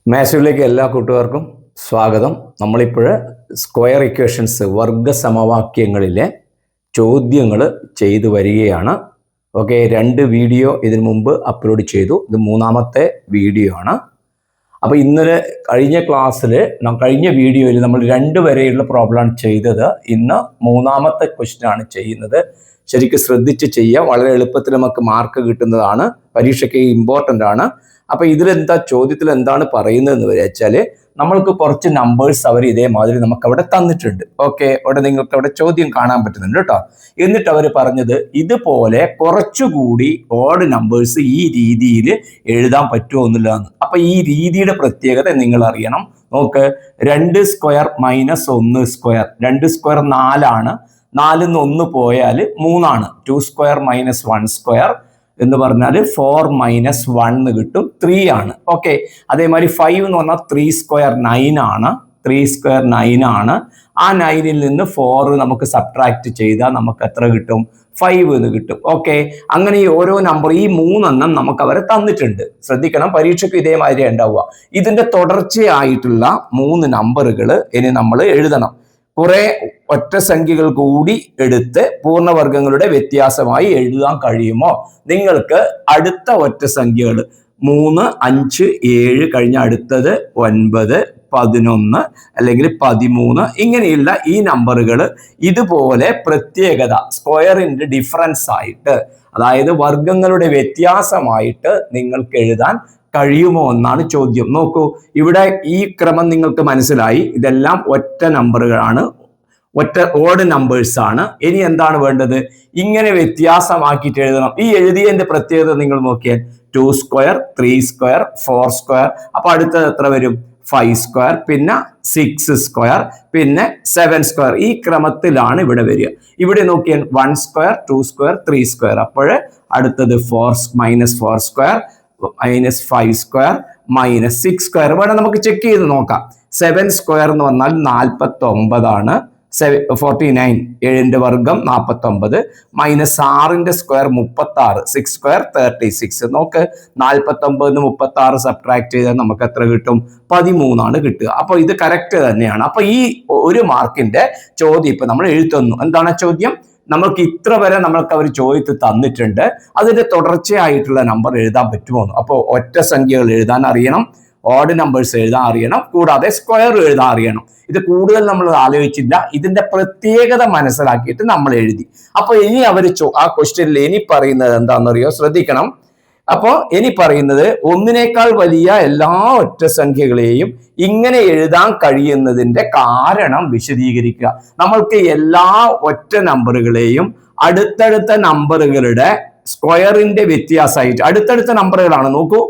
മാത്സിലേക്ക് എല്ലാ കൂട്ടുകാർക്കും സ്വാഗതം. നമ്മളിപ്പോൾ സ്ക്വയർ ഇക്വേഷൻസ് വർഗ സമവാക്യങ്ങളിലെ ചോദ്യങ്ങൾ ചെയ്തു വരികയാണ്. ഓക്കെ, 2 വീഡിയോ ഇതിനു മുമ്പ് അപ്ലോഡ് ചെയ്തു. ഇത് 3ാമത്തെ വീഡിയോ ആണ്. അപ്പോൾ ഇന്നലെ കഴിഞ്ഞ വീഡിയോയിൽ നമ്മൾ 2 വരെയുള്ള പ്രോബ്ലമാണ് ചെയ്തത്. ഇന്ന് 3ാമത്തെ ക്വസ്റ്റ്യൻ ആണ് ചെയ്യുന്നത്. ശരിക്കും ശ്രദ്ധിച്ച് ചെയ്യുക, വളരെ എളുപ്പത്തിൽ നമുക്ക് മാർക്ക് കിട്ടുന്നതാണ്, പരീക്ഷയ്ക്ക് ഇമ്പോർട്ടൻ്റ് ആണ്. അപ്പോൾ ചോദ്യത്തിൽ എന്താണ് പറയുന്നതെന്ന് വെച്ചാൽ, നമ്മൾക്ക് കുറച്ച് നമ്പേഴ്സ് അവർ ഇതേമാതിരി നമുക്ക് അവിടെ തന്നിട്ടുണ്ട്. ഓക്കെ, അവിടെ നിങ്ങൾക്ക് അവിടെ ചോദ്യം കാണാൻ പറ്റുന്നുണ്ട് കേട്ടോ. എന്നിട്ട് അവർ പറഞ്ഞത് ഇതുപോലെ കുറച്ചുകൂടി ഓഡ് നമ്പേഴ്സ് ഈ രീതിയിൽ എഴുതാൻ പറ്റുമോ എന്നുള്ളതാണ്. അപ്പൊ ഈ രീതിയുടെ പ്രത്യേകത നിങ്ങൾ അറിയണം. നോക്ക്, 2 സ്ക്വയർ മൈനസ് 1 സ്ക്വയർ, 2 സ്ക്വയർ 4 ആണ്. 4ന്ന് 1 പോയാൽ 3 ആണ്. 2 സ്ക്വയർ മൈനസ് 1 സ്ക്വയർ എന്ന് പറഞ്ഞാൽ 4 മൈനസ് 1 കിട്ടും, 3 ആണ്. ഓക്കെ, അതേമാതിരി 5 എന്ന് പറഞ്ഞാൽ 3 സ്ക്വയർ 9 ആണ്. 3 സ്ക്വയർ 9 ആണ്. ആ 9ൽ നിന്ന് 4 നമുക്ക് സബ്ട്രാക്ട് ചെയ്താൽ നമുക്ക് എത്ര കിട്ടും? 5 എന്ന് കിട്ടും. ഓക്കെ, അങ്ങനെ ഈ ഓരോ നമ്പർ, ഈ 3 എണ്ണം നമുക്ക് അവരെ തന്നിട്ടുണ്ട്. ശ്രദ്ധിക്കണം, പരീക്ഷയ്ക്ക് ഇതേമാതിരി ഉണ്ടാവുക. ഇതിന്റെ തുടർച്ചയായിട്ടുള്ള 3 നമ്പറുകൾ ഇനി നമ്മൾ എഴുതണം. കുറെ ഒറ്റ സംഖ്യകൾ കൂടി എടുത്ത് പൂർണ്ണവർഗങ്ങളുടെ വ്യത്യാസമായി എഴുതാൻ കഴിയുമോ? നിങ്ങൾക്ക് അടുത്ത ഒറ്റ സംഖ്യകൾ 3, 5, 7 കഴിഞ്ഞ അടുത്തത് 9, 11 അല്ലെങ്കിൽ 13 ഇങ്ങനെയുള്ള ഈ നമ്പറുകൾ ഇതുപോലെ പ്രത്യേകത സ്ക്വയറിന്റെ ഡിഫറൻസ് ആയിട്ട്, അതായത് വർഗങ്ങളുടെ വ്യത്യാസമായിട്ട് നിങ്ങൾക്ക് എഴുതാൻ കഴിയുമോ എന്നാണ് ചോദ്യം. നോക്കൂ, ഇവിടെ ഈ ക്രമം നിങ്ങൾക്ക് മനസ്സിലായി. ഇതെല്ലാം ഒറ്റ നമ്പറുകളാണ്, ഒറ്റ ഓഡ് നമ്പേഴ്സ് ആണ്. ഇനി എന്താണ് വേണ്ടത്? ഇങ്ങനെ വ്യത്യാസമാക്കിയിട്ട് എഴുതണം. ഈ എഴുതിയതിന്റെ പ്രത്യേകത നിങ്ങൾ നോക്കിയാൽ 2 സ്ക്വയർ, 3 സ്ക്വയർ, 4 സ്ക്വയർ, അപ്പൊ അടുത്തത് എത്ര വരും? 5 സ്ക്വയർ, പിന്നെ 6 സ്ക്വയർ, പിന്നെ 7 സ്ക്വയർ. ഈ ക്രമത്തിലാണ് ഇവിടെ വരിക. ഇവിടെ നോക്കിയാൽ 1 സ്ക്വയർ, 2 സ്ക്വയർ, 3 സ്ക്വയർ. അപ്പോൾ അടുത്തത് 4 minus 4 square, minus 5 square, minus 6 square. വേണം നമുക്ക് ചെക്ക് ചെയ്ത് നോക്കാം. 7 സ്ക്വയർ എന്ന് പറഞ്ഞാൽ 49 ആണ്. 49, 7ന്റെ വർഗം 49, മൈനസ് 6ന്റെ സ്ക്വയർ 36, 6 സ്ക്വയർ 36. നോക്ക്, 49 36 സബ്ട്രാക്ട് ചെയ്താൽ നമുക്ക് എത്ര കിട്ടും? 13 ആണ് കിട്ടുക. അപ്പൊ ഇത് കറക്റ്റ് തന്നെയാണ്. അപ്പൊ ഈ 1 മാർക്കിന്റെ ചോദ്യം ഇപ്പൊ നമ്മൾ എഴുതുന്നു. എന്താണ് ചോദ്യം? നമുക്ക് ഇത്ര വരെ നമ്മൾക്ക് അവർ ചോദിച്ച് തന്നിട്ടുണ്ട്, അതിന്റെ തുടർച്ചയായിട്ടുള്ള നമ്പർ എഴുതാൻ പറ്റുമോ? അപ്പോൾ ഒറ്റ സംഖ്യകൾ എഴുതാൻ അറിയണം, ഓഡ് നമ്പേഴ്സ് എഴുതാൻ അറിയണം, കൂടാതെ സ്ക്വയർ എഴുതാൻ അറിയണം. ഇത് കൂടുതൽ നമ്മൾ ആലോചിച്ചില്ല, ഇതിന്റെ പ്രത്യേകത മനസ്സിലാക്കിയിട്ട് നമ്മൾ എഴുതി. അപ്പൊ ഇനി അവർ ആ ക്വസ്റ്റ്യനിൽ ഇനി പറയുന്നത് എന്താണെന്നറിയോ? ശ്രദ്ധിക്കണം. അപ്പോൾ ഇനി പറയുന്നത്, ഒന്നിനേക്കാൾ വലിയ എല്ലാ ഒറ്റ സംഖ്യകളെയും ഇങ്ങനെ എഴുതാൻ കഴിയുന്നതിന്റെ കാരണം വിശദീകരിക്കുക. നമ്മൾക്ക് എല്ലാ ഒറ്റ നമ്പറുകളെയും അടുത്തടുത്ത നമ്പറുകളുടെ സ്ക്വയറിന്റെ വ്യത്യാസമായിട്ട്, അടുത്തടുത്ത നമ്പറുകളാണ്. നോക്കൂ,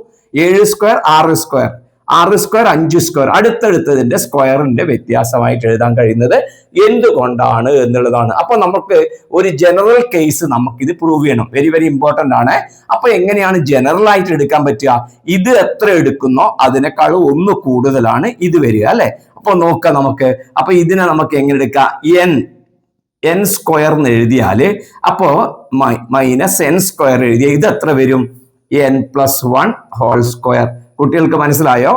7 സ്ക്വയർ 6 സ്ക്വയർ, 6 സ്ക്വയർ 5 സ്ക്വയർ, അടുത്തടുത്തതിന്റെ സ്ക്വയറിന്റെ വ്യത്യാസമായിട്ട് എഴുതാൻ കഴിയുന്നത് എന്തുകൊണ്ടാണ് എന്നുള്ളതാണ്. അപ്പൊ നമുക്ക് ഒരു ജനറൽ കേസ് നമുക്കിത് പ്രൂവ് ചെയ്യണം. വെരി വെരി ഇമ്പോർട്ടന്റ് ആണ്. അപ്പൊ എങ്ങനെയാണ് ജനറൽ ആയിട്ട് എടുക്കാൻ പറ്റുക? ഇത് എത്ര എടുക്കുന്നോ അതിനേക്കാൾ 1 കൂടുതലാണ് ഇത് വരിക, അല്ലെ? അപ്പൊ നോക്കാം നമുക്ക്. അപ്പൊ ഇതിനെ നമുക്ക് എങ്ങനെ എടുക്കാം? n സ്ക്വയർ എന്ന് എഴുതിയാല്, അപ്പോ മൈനസ് n സ്ക്വയർ എഴുതിയ ഇത് എത്ര വരും? n+1 whole square. കുട്ടികൾക്ക് മനസ്സിലായോ?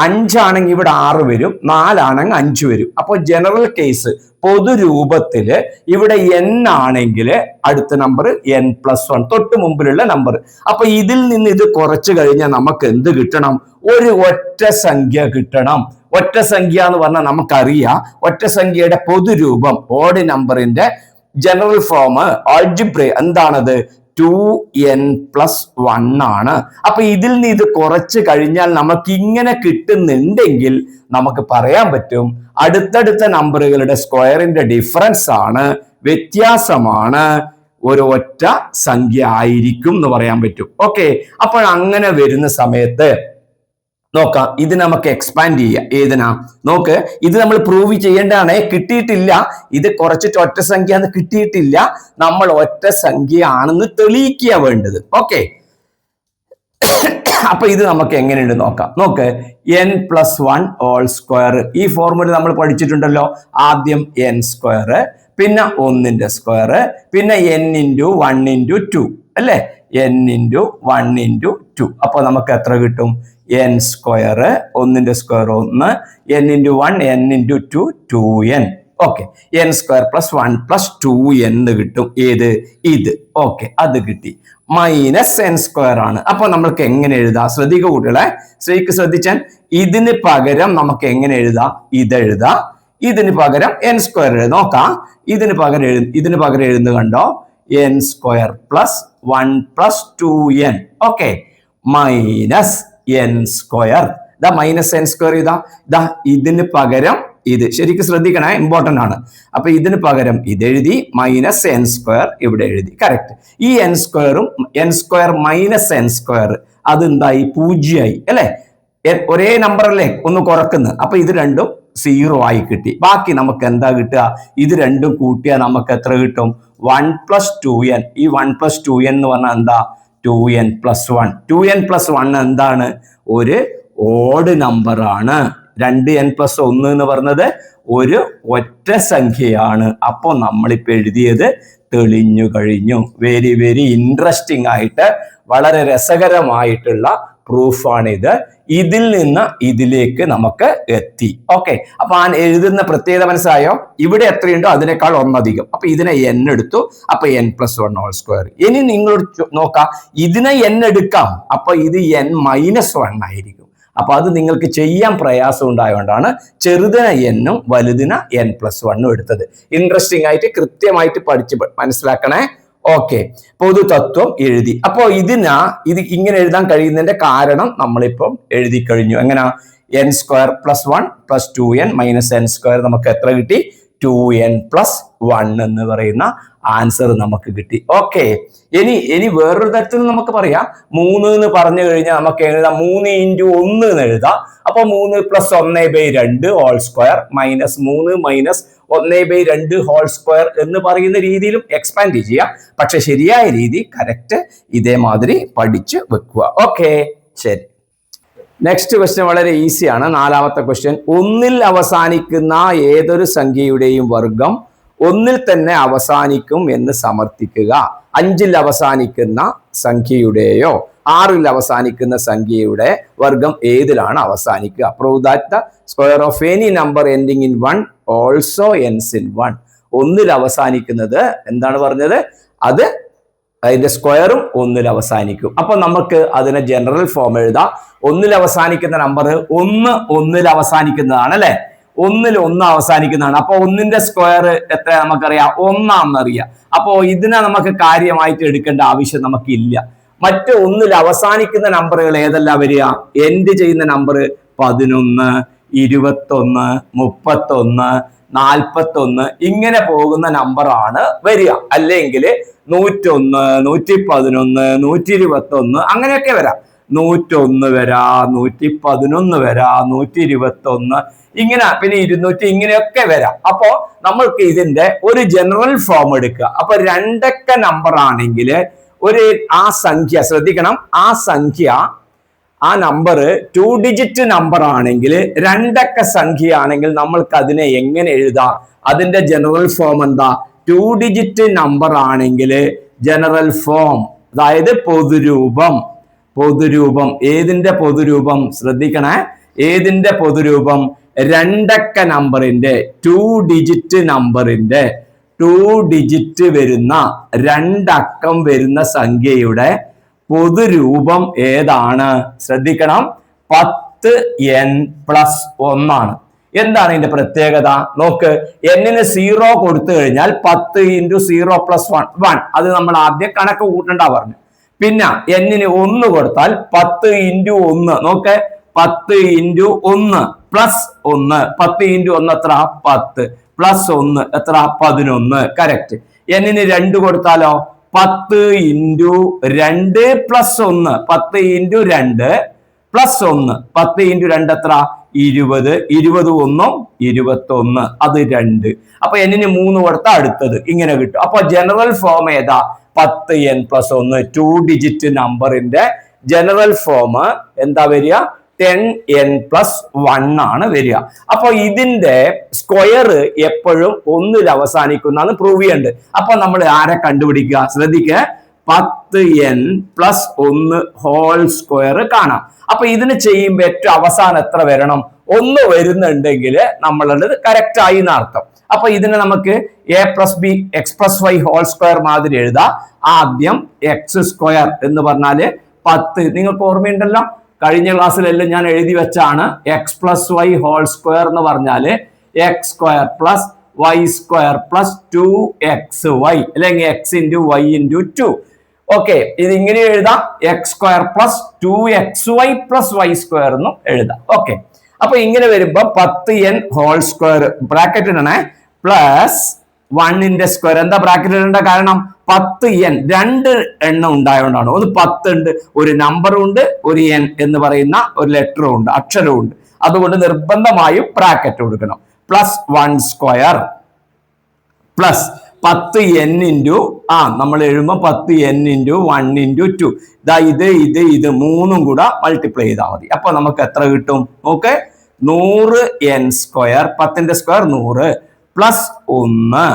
5 ആണെങ്കിൽ ഇവിടെ 6 വരും, 4 ആണെങ്കിൽ 5 വരും. അപ്പോൾ ജനറൽ കേസ് പൊതുരൂപത്തില് ഇവിടെ n ആണെങ്കിൽ അടുത്ത നമ്പർ n+1, തൊട്ട് മുമ്പിലുള്ള നമ്പർ. അപ്പൊ ഇതിൽ നിന്ന് ഇത് കുറച്ച് കഴിഞ്ഞാൽ നമുക്ക് എന്ത് കിട്ടണം? ഒരു ഒറ്റ സംഖ്യ കിട്ടണം. ഒറ്റ സംഖ്യ എന്ന് പറഞ്ഞാൽ നമുക്കറിയാം, ഒറ്റ സംഖ്യയുടെ പൊതുരൂപം ഓഡ് നമ്പറിന്റെ ജനറൽ ഫോം ആൾജിബ്ര എന്താണത്? 2n+1 ആണ്. അപ്പൊ ഇതിൽ നിന്ന് ഇത് കുറച്ച് കഴിഞ്ഞാൽ നമുക്ക് ഇങ്ങനെ കിട്ടുന്നുണ്ടെങ്കിൽ നമുക്ക് പറയാൻ പറ്റും അടുത്തടുത്ത നമ്പറുകളുടെ സ്ക്വയറിന്റെ ഡിഫറൻസ് ആണ്, വ്യത്യാസമാണ്, ഒരു ഒറ്റ സംഖ്യ ആയിരിക്കും എന്ന് പറയാൻ പറ്റും. ഓക്കെ, അപ്പോൾ അങ്ങനെ വരുന്ന സമയത്ത് നോക്കാം, ഇത് നമുക്ക് എക്സ്പാൻഡ് ചെയ്യാം. ഏതിനാ? നോക്ക്, ഇത് നമ്മൾ പ്രൂവ് ചെയ്യേണ്ടതാണ്. കിട്ടിയിട്ടില്ല, ഇത് കുറച്ചിട്ട് ഒറ്റ സംഖ്യ എന്ന് കിട്ടിയിട്ടില്ല, നമ്മൾ ഒറ്റ സംഖ്യ ആണെന്ന് തെളിയിക്കുക വേണ്ടത്. ഓക്കെ, അപ്പൊ ഇത് നമുക്ക് എങ്ങനെയുണ്ട് നോക്കാം. നോക്ക്, n+1 ഹോൾ സ്ക്വയർ. ഈ ഫോർമുല നമ്മൾ പഠിച്ചിട്ടുണ്ടല്ലോ. ആദ്യം n സ്ക്വയർ, പിന്നെ 1ന്റെ സ്ക്വയർ, പിന്നെ n × 1 × 2, അല്ലെ? n × 1 × 2. അപ്പൊ നമുക്ക് എത്ര കിട്ടും? n സ്ക്വയർ, 1ന്റെ square 1, n × 1 n × 2 2n. Okay, n square plus 1 plus 2n കിട്ടും. ഏത്? ഇത്. ഓക്കെ, അത് കിട്ടി. മൈനസ് n സ്ക്വയർ ആണ്. അപ്പൊ നമ്മൾക്ക് എങ്ങനെ എഴുതാം? ശ്രദ്ധിക്കുക കുട്ടികളെ, ശ്രദ്ധിച്ചാൽ ഇതിന് പകരം നമുക്ക് എങ്ങനെ എഴുതാം? ഇതെഴുതാം. ഇതിന് പകരം n സ്ക്വയർ എഴുതാം. നോക്കാം, ഇതിന് പകരം എഴുതുന്ന കണ്ടോ? n square plus 1 plus 2n. Okay, minus n square. ഇതാ മൈനസ് n സ്ക്വയർ. ഇതാ ഇതിന് പകരം ഇത്. ശരിക്കും ശ്രദ്ധിക്കണേ, ഇമ്പോർട്ടന്റ് ആണ്. അപ്പൊ ഇതിന് പകരം ഇതെഴുതി, മൈനസ് n സ്ക്വയർ ഇവിടെ എഴുതി. കറക്റ്റ്. ഈ n സ്ക്വയറും n square minus n square അതെന്തായി? 0 ആയി അല്ലെ? ഒരേ നമ്പർ അല്ലേ, ഒന്ന് കുറക്കുന്നത്. അപ്പൊ ഇത് രണ്ടും 0 ആയി കിട്ടി. ബാക്കി നമുക്ക് എന്താ കിട്ടുക? ഇത് രണ്ടും കൂട്ടിയാൽ നമുക്ക് എത്ര കിട്ടും? 1 പ്ലസ് 2n. ഈ 1 പ്ലസ് 2n എന്ന് പറഞ്ഞാൽ എന്താ? 2n plus 1. 2n പ്ലസ് 1 എന്താണ്? ഒരു ഓഡ് നമ്പർ ആണ്. 2n പ്ലസ് 1 എന്ന് പറഞ്ഞത് ഒരു ഒറ്റ സംഖ്യയാണ്. അപ്പൊ നമ്മളിപ്പോ എഴുതിയത് തെളിഞ്ഞു കഴിഞ്ഞു. വെരി വെരി ഇൻട്രസ്റ്റിംഗ് ആയിട്ട്, വളരെ രസകരമായിട്ടുള്ള പ്രൂഫാണിത്. ഇതിൽ നിന്ന് ഇതിലേക്ക് നമുക്ക് എത്തി. ഓക്കെ, അപ്പൊ ആ എഴുതുന്ന പ്രത്യേകത മനസ്സിലായോ? ഇവിടെ എത്രയുണ്ടോ അതിനേക്കാൾ 1 അധികം. അപ്പൊ ഇതിനെ n എടുത്തു. അപ്പൊ n പ്ലസ് 1 ഹോൾ സ്ക്വയർ. ഇനി നിങ്ങളോട് നോക്കാം, ഇതിനെ n എടുക്കാം. അപ്പൊ ഇത് n മൈനസ് 1 ആയിരിക്കും. അപ്പൊ അത് നിങ്ങൾക്ക് ചെയ്യാൻ പ്രയാസം ഉണ്ടായതുകൊണ്ടാണ് ചെറുതിനെ n-ഉം വലുതിനെ n പ്ലസ് 1-ഉം എടുത്തത്. ഇൻട്രസ്റ്റിംഗ് ആയിട്ട് കൃത്യമായിട്ട് പഠിച്ച് മനസ്സിലാക്കണേ. ഓക്കെ, പൊതുതത്വം എഴുതി. അപ്പോ ഇത് ഇങ്ങനെ എഴുതാൻ കഴിയുന്നതിന്റെ കാരണം നമ്മളിപ്പം എഴുതി കഴിഞ്ഞു. എങ്ങനെയാ? n square plus 1 plus 2n minus n square നമുക്ക് എത്ര കിട്ടി? 2n പ്ലസ് 1 എന്ന് പറയുന്ന ആൻസർ നമുക്ക് കിട്ടി. ഓക്കെ, ഇനി വേറൊരു തരത്തിൽ നമുക്ക് പറയാം. 3 എന്ന് പറഞ്ഞു കഴിഞ്ഞാൽ നമുക്ക് എഴുതാം 3 × 1 എന്ന് എഴുതാം. അപ്പൊ 3 plus 1/2 whole square minus 3 minus 1/2 whole square എന്ന് പറയുന്ന രീതിയിലും എക്സ്പാൻഡ് ചെയ്യാം. പക്ഷെ ശരിയായ രീതി കറക്റ്റ് ഇതേമാതിരി പഠിച്ചു വെക്കുക. ഓക്കെ, ശരി. നെക്സ്റ്റ് ക്വസ്റ്റ്യൻ വളരെ ഈസിയാണ്. 4ാമത്തെ ക്വസ്റ്റ്യൻ. 1-ൽ അവസാനിക്കുന്ന ഏതൊരു സംഖ്യയുടെയും വർഗം 1-ൽ തന്നെ അവസാനിക്കും എന്ന് സമർത്ഥിക്കുക. 5-ൽ അവസാനിക്കുന്ന സംഖ്യയുടെയോ 6-ൽ അവസാനിക്കുന്ന സംഖ്യയുടെ വർഗം ഏതിലാണ് അവസാനിക്കുക? Prove that the square of any number ending in 1 also ends in 1. 1-ൽ അവസാനിക്കുന്നത് എന്താണ് പറഞ്ഞത്? അത് അതിന്റെ സ്ക്വയറും 1-ൽ അവസാനിക്കും. അപ്പൊ നമുക്ക് അതിനെ ജനറൽ ഫോം എഴുതാം. 1-ൽ അവസാനിക്കുന്ന നമ്പർ 1-ൽ അവസാനിക്കുന്നതാണ് അല്ലെ? 1-ൽ 1 അവസാനിക്കുന്നതാണ്. അപ്പൊ 1-ന്റെ സ്ക്വയർ എത്ര നമുക്കറിയാം? 1 ആണെന്നറിയാം. അപ്പോ ഇതിനെ നമുക്ക് കാര്യമായിട്ട് എടുക്കേണ്ട ആവശ്യം നമുക്കില്ല. മറ്റ് 1-ൽ അവസാനിക്കുന്ന നമ്പറുകൾ ഏതെല്ലാം വരിക? എൻഡ് ചെയ്യുന്ന നമ്പർ 11, 21, 31, 41 ഇങ്ങനെ പോകുന്ന നമ്പറാണ് വരിക. അല്ലെങ്കിൽ 101, 111, 121 അങ്ങനെയൊക്കെ വരാം. 101 വരാം, 111 വരാം, 121 ഇങ്ങനെ, പിന്നെ 200 ഇങ്ങനെയൊക്കെ വരാം. അപ്പോ നമ്മൾക്ക് ഇതിന്റെ ഒരു ജനറൽ ഫോം എടുക്കുക. അപ്പൊ 2 അക്ക നമ്പർ ആണെങ്കിൽ ആ സംഖ്യ ശ്രദ്ധിക്കണം, ആ നമ്പർ 2 ഡിജിറ്റ് നമ്പർ ആണെങ്കിൽ, 2 അക്ക സംഖ്യ ആണെങ്കിൽ നമ്മൾക്ക് അതിനെ എങ്ങനെ എഴുതാം? അതിന്റെ ജനറൽ ഫോം എന്താ? 2 ഡിജിറ്റ് നമ്പർ ആണെങ്കിൽ ജനറൽ ഫോം, അതായത് പൊതുരൂപം. ഏതിന്റെ പൊതുരൂപം? ശ്രദ്ധിക്കണേ, ഏതിന്റെ പൊതുരൂപം? 2 അക്ക നമ്പറിന്റെ 2 ഡിജിറ്റ് നമ്പറിന്റെ 2 ഡിജിറ്റ് വരുന്ന 2 അക്കം വരുന്ന സംഖ്യയുടെ പൊതുരൂപം ഏതാണ്? ശ്രദ്ധിക്കണം, 10n പ്ലസ് 1 ആണ്. എന്താണ് ഇതിന്റെ പ്രത്യേകത? നോക്ക്, n-ന് 0 കൊടുത്തു കഴിഞ്ഞാൽ 10 × 0 പ്ലസ് 1, അത് നമ്മൾ ആദ്യം കണക്ക് കൂട്ടണ്ട പറഞ്ഞു. പിന്നെ n-ന് 1 കൊടുത്താൽ 10 × 1, നോക്ക്, 10 × 1 പ്ലസ് 1, 10 × 1 എത്ര? 10 പ്ലസ് 1 എത്ര? 11. കറക്റ്റ്. n-ന് 2 കൊടുത്താലോ? 10 × 2 പ്ലസ് 1, 10 × 2 പ്ലസ് 1, 10 × 2 എത്ര? 20, 21, 21, അത് 2. അപ്പൊ n-ന് 3 കൊടുത്താൽ അടുത്തത് ഇങ്ങനെ കിട്ടും. അപ്പൊ ജനറൽ ഫോം ഏതാ? 10n പ്ലസ് 1 2 ഡിജിറ്റ് നമ്പറിന്റെ ജനറൽ ഫോം എന്താ വരിക? 10n പ്ലസ് 1 ആണ് വരിക. അപ്പൊ ഇതിന്റെ സ്ക്വയർ എപ്പോഴും 1-ൽ അവസാനിക്കുന്നതാണ് പ്രൂവ് ചെയ്യേണ്ടത്. അപ്പൊ നമ്മൾ ആരെ കണ്ടുപിടിക്കുക? ശ്രദ്ധിക്കുക, 10n പ്ലസ് 1 ഹോൾ സ്ക്വയർ കാണാം. അപ്പൊ ഇതിന് ചെയ്യുമ്പോൾ ഏറ്റവും അവസാനം എത്ര വരണം? 1 വരുന്നുണ്ടെങ്കിൽ നമ്മളുള്ളത് കറക്റ്റ് ആയി എന്നർത്ഥം. അപ്പൊ ഇതിനെ നമുക്ക് a plus B X plus Y whole square മാതിരി എഴുതാം. ആദ്യം എക്സ് സ്ക്വയർ എന്ന് പറഞ്ഞാല് 10. നിങ്ങൾക്ക് ഓർമ്മയുണ്ടല്ലോ, കഴിഞ്ഞ ക്ലാസ്സിലെല്ലാം ഞാൻ എഴുതി വെച്ചാണ്. X plus Y whole square എന്ന് പറഞ്ഞാല് X square plus Y square plus 2xy അല്ലെങ്കിൽ X into Y into 2. Okay, ഇത് ഇങ്ങനെ എഴുതാം. X square plus 2xy plus Y square എന്നും എഴുതാം. ഓക്കെ, അപ്പൊ ഇങ്ങനെ വരുമ്പോ 10n ഹോൾ സ്ക്വയർ ബ്രാക്കറ്റ് ഇടണേ പ്ലസ് 1ന്റെ സ്ക്വയർ. എന്താ ബ്രാക്കറ്റ് ഇടേണ്ട കാരണം? 10n 2 എണ്ണം ഉണ്ടായതുകൊണ്ടാണ്. ഒന്ന് 10 ഉണ്ട്, ഒരു നമ്പറും ഉണ്ട്, ഒരു n എന്ന് പറയുന്ന ഒരു ലെറ്ററും ഉണ്ട്, അക്ഷരവും ഉണ്ട്. അതുകൊണ്ട് നിർബന്ധമായും ബ്രാക്കറ്റ് കൊടുക്കണം. Plus 1 square plus 10n into നമ്മൾ എഴുതുമ്പോൾ 10n ഇൻറ്റു 1 ഇൻറ്റു 2. ഇതാ ഇത് മൂന്നും കൂടെ മൾട്ടിപ്ലൈ ചെയ്താൽ മതി. അപ്പൊ നമുക്ക് എത്ര കിട്ടും നോക്ക്? 100n സ്ക്വയർ, 10ന്റെ സ്ക്വയർ 100 പ്ലസ് 1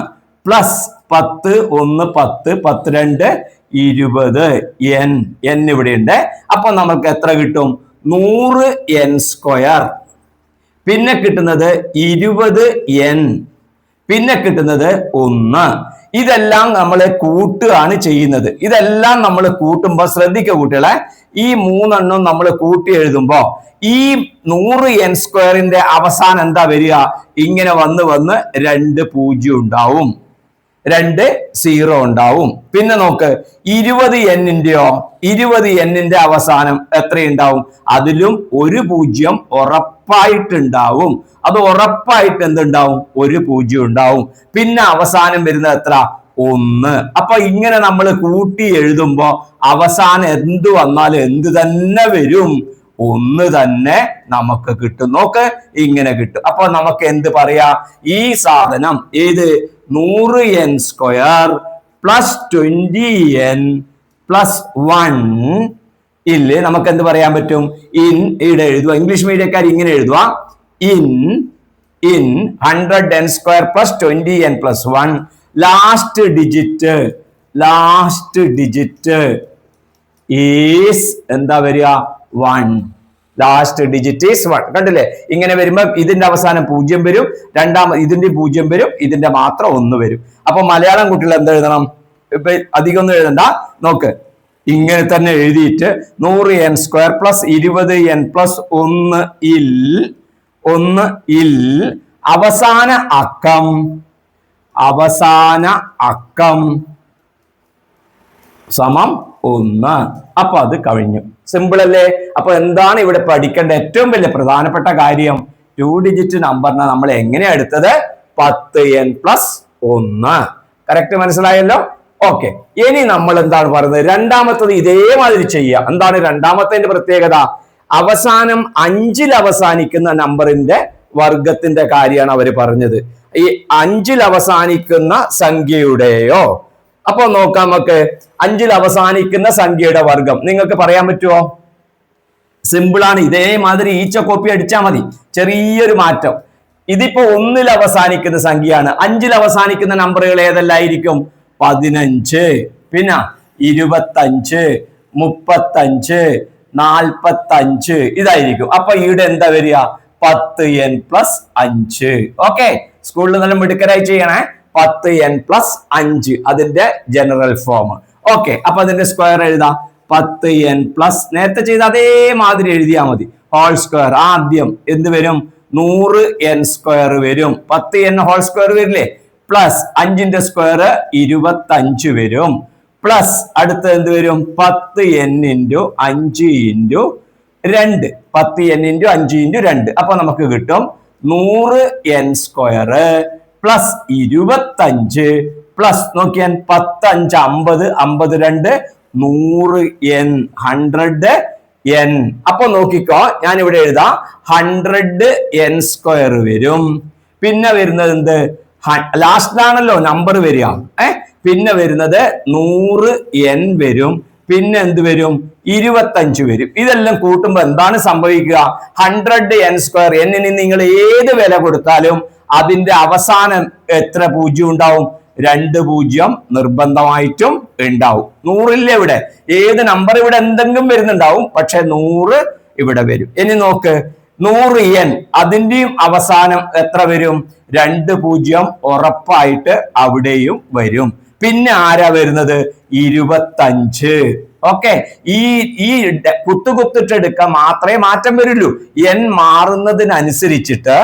പ്ലസ് 10 1 10 10 2 20 n ഇവിടെ ഉണ്ട്. അപ്പൊ നമുക്ക് എത്ര കിട്ടും? 100n സ്ക്വയർ, പിന്നെ കിട്ടുന്നത് 20n, പിന്നെ കിട്ടുന്നത് 1. ഇതെല്ലാം നമ്മൾ കൂട്ടുകയാണ് ചെയ്യുന്നത്. ഇതെല്ലാം നമ്മൾ കൂട്ടുമ്പോൾ ശ്രദ്ധിക്കുക കുട്ടികളെ, ഈ 3 എണ്ണം നമ്മൾ കൂട്ടി എഴുതുമ്പോ ഈ 100n സ്ക്വയറിന്റെ അവസാനം എന്താ വരിക? ഇങ്ങനെ വന്ന് 2 0 ഉണ്ടാവും, 2 0 ഉണ്ടാവും. പിന്നെ നോക്ക് 20nന്റെയോ 20nന്റെ അവസാനം എത്രയുണ്ടാവും? അതിലും 1 0 ഉറപ്പായിട്ടുണ്ടാവും. അത് ഉറപ്പായിട്ട് എന്തുണ്ടാവും? 1 0 ഉണ്ടാവും. പിന്നെ അവസാനം വരുന്നത് എത്ര? 1. അപ്പൊ ഇങ്ങനെ നമ്മൾ കൂട്ടി എഴുതുമ്പോ അവസാനം എന്ത് വന്നാലും എന്ത് തന്നെ വരും? 1 തന്നെ നമുക്ക് കിട്ടും. നോക്ക്, ഇങ്ങനെ കിട്ടും. അപ്പൊ നമുക്ക് എന്ത് പറയാ? ഈ സാധനം ഏത് 100n square plus 20n plus 1 ഇല്ലേ നമുക്ക് എന്ത് പറയാൻ പറ്റും? ഇവിടെ എഴുതുക, ഇംഗ്ലീഷ് മീഡിയക്കാർ ഇങ്ങനെ എഴുതുക, in 100n square plus 20n plus 1 last digit is എന്താ വരിക? 1. Last digit is 1. കണ്ടില്ലേ? ഇങ്ങനെ വരുമ്പോ ഇതിന്റെ അവസാനം 0 വരും, ഇതിന്റെ 0 വരും, ഇതിന്റെ മാത്രം 1 വരും. അപ്പൊ മലയാളം കുട്ടികൾ എന്ത് എഴുതണം? ഇപ്പൊ അധികം ഒന്നും എഴുതണ്ട. നോക്ക്, ഇങ്ങനെ തന്നെ എഴുതിയിട്ട് 100n square plus 20n plus 1 ഇൽ അവസാന അക്കം സമം 1. അപ്പൊ അത് കഴിഞ്ഞു. സിമ്പിൾ അല്ലേ? അപ്പൊ എന്താണ് ഇവിടെ പഠിക്കേണ്ട ഏറ്റവും വലിയ പ്രധാനപ്പെട്ട കാര്യം? 2 ഡിജിറ്റ് നമ്പറിനെ നമ്മൾ എങ്ങനെയാ എടുത്തത്? 10n plus 1. കറക്റ്റ് മനസ്സിലായല്ലോ? ഓക്കെ, ഇനി നമ്മൾ എന്താണ് പറയുന്നത്? രണ്ടാമത്തത് ഇതേമാതിരി ചെയ്യാം. എന്താണ് രണ്ടാമത്തെ പ്രത്യേകത? അവസാനം 5ൽ അവസാനിക്കുന്ന നമ്പറിന്റെ വർഗത്തിന്റെ കാര്യമാണ് അവർ പറഞ്ഞത്. ഈ 5ൽ അവസാനിക്കുന്ന സംഖ്യയുടെയോ, അപ്പൊ നോക്കാം നമുക്ക് 5ൽ അവസാനിക്കുന്ന സംഖ്യയുടെ വർഗം നിങ്ങൾക്ക് പറയാൻ പറ്റുമോ? സിമ്പിൾ ആണ്. ഇതേമാതിരി ഈച്ച കോപ്പി അടിച്ചാൽ മതി. ചെറിയൊരു മാറ്റം. ഇതിപ്പോ 1ൽ അവസാനിക്കുന്ന സംഖ്യയാണ്. 5ൽ അവസാനിക്കുന്ന നമ്പറുകൾ ഏതെല്ലായിരിക്കും? 15, പിന്നെ 25, 35, 45 ഇതായിരിക്കും. അപ്പൊ ഇവിടെ എന്താ വരിക? 10n plus 5. ഓക്കെ, സ്കൂളിൽ നല്ല മിടുക്കരായി ചെയ്യണേ. 10n പ്ലസ് 5 അതിന്റെ ജനറൽ ഫോം. ഓക്കെ, അപ്പൊ അതിന്റെ സ്ക്വയർ എഴുതാം. 10n പ്ലസ് നേരത്തെ ചെയ്ത അതേമാതിരി എഴുതിയാൽ മതി. ഹോൾ സ്ക്വയർ ആദ്യം എന്ത് വരും? 100n സ്ക്വയർ വരും. 10n ഹോൾ സ്ക്വയർ വരില്ലേ? പ്ലസ് 5ന്റെ സ്ക്വയർ 25 വരും. പ്ലസ് അടുത്ത് എന്ത് വരും? 10n into 5 into 2. 10n into 5 into 2. അപ്പൊ നമുക്ക് കിട്ടും 100n സ്ക്വയർ പ്ലസ് 25 പ്ലസ് നോക്കിയാൽ 10 5 50 52 100n 100n. അപ്പൊ നോക്കിക്കോ, ഞാൻ ഇവിടെ എഴുതാം 100n സ്ക്വയർ വരും. പിന്നെ വരുന്നത് എന്ത്? ലാസ്റ്റിലാണല്ലോ നമ്പർ വരിക. പിന്നെ വരുന്നത് 100n വരും. പിന്നെ എന്ത് വരും? 25 വരും. ഇതെല്ലാം കൂട്ടുമ്പോൾ എന്താണ് സംഭവിക്കുക? 100n square. എന്നിന് നിങ്ങൾ ഏത് വില കൊടുത്താലും അതിന്റെ അവസാനം എത്ര 0 ഉണ്ടാവും? 2 0 നിർബന്ധമായിട്ടും ഉണ്ടാവും. 100 ഇവിടെ ഏത് നമ്പർ ഇവിടെ എന്തെങ്കിലും വരുന്നുണ്ടാവും, പക്ഷെ 100 ഇവിടെ വരും. ഇനി നോക്ക് 100n അതിന്റെയും അവസാനം എത്ര വരും? 2 0 ഉറപ്പായിട്ട് അവിടെയും വരും. പിന്നെ ആരാ വരുന്നത്? 25. ഓക്കെ, ഈ കുത്തുകുത്തിട്ടെടുക്കാൻ മാത്രമേ മാറ്റം വരുള്ളൂ. n മാറുന്നതിനനുസരിച്ചിട്ട്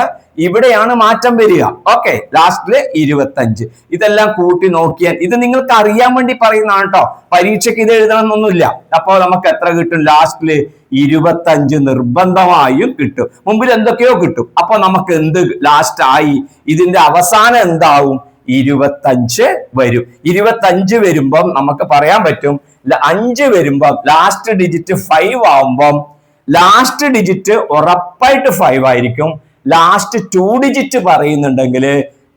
ഇവിടെയാണ് മാറ്റം വരിക. ഓക്കെ, ലാസ്റ്റില് 25. ഇതെല്ലാം കൂട്ടി നോക്കിയാൽ ഇത് നിങ്ങൾക്ക് അറിയാൻ വേണ്ടി പറയുന്നതാണ് കേട്ടോ. പരീക്ഷയ്ക്ക് ഇത് എഴുതണമെന്നൊന്നുമില്ല. അപ്പൊ നമുക്ക് എത്ര കിട്ടും? ലാസ്റ്റില് 25 നിർബന്ധമായും കിട്ടും. മുമ്പിൽ എന്തൊക്കെയോ കിട്ടും. അപ്പൊ നമുക്ക് എന്ത് ലാസ്റ്റ് ആയി? ഇതിന്റെ അവസാനം എന്താവും? 25 വരും. 25 വരുമ്പം നമുക്ക് പറയാൻ പറ്റും 5 വരുമ്പം ലാസ്റ്റ് ഡിജിറ്റ് 5 ആവുമ്പം ലാസ്റ്റ് ഡിജിറ്റ് ഉറപ്പായിട്ട് 5 ആയിരിക്കും. ലാസ്റ്റ് 2 ഡിജിറ്റ് പറയുന്നുണ്ടെങ്കിൽ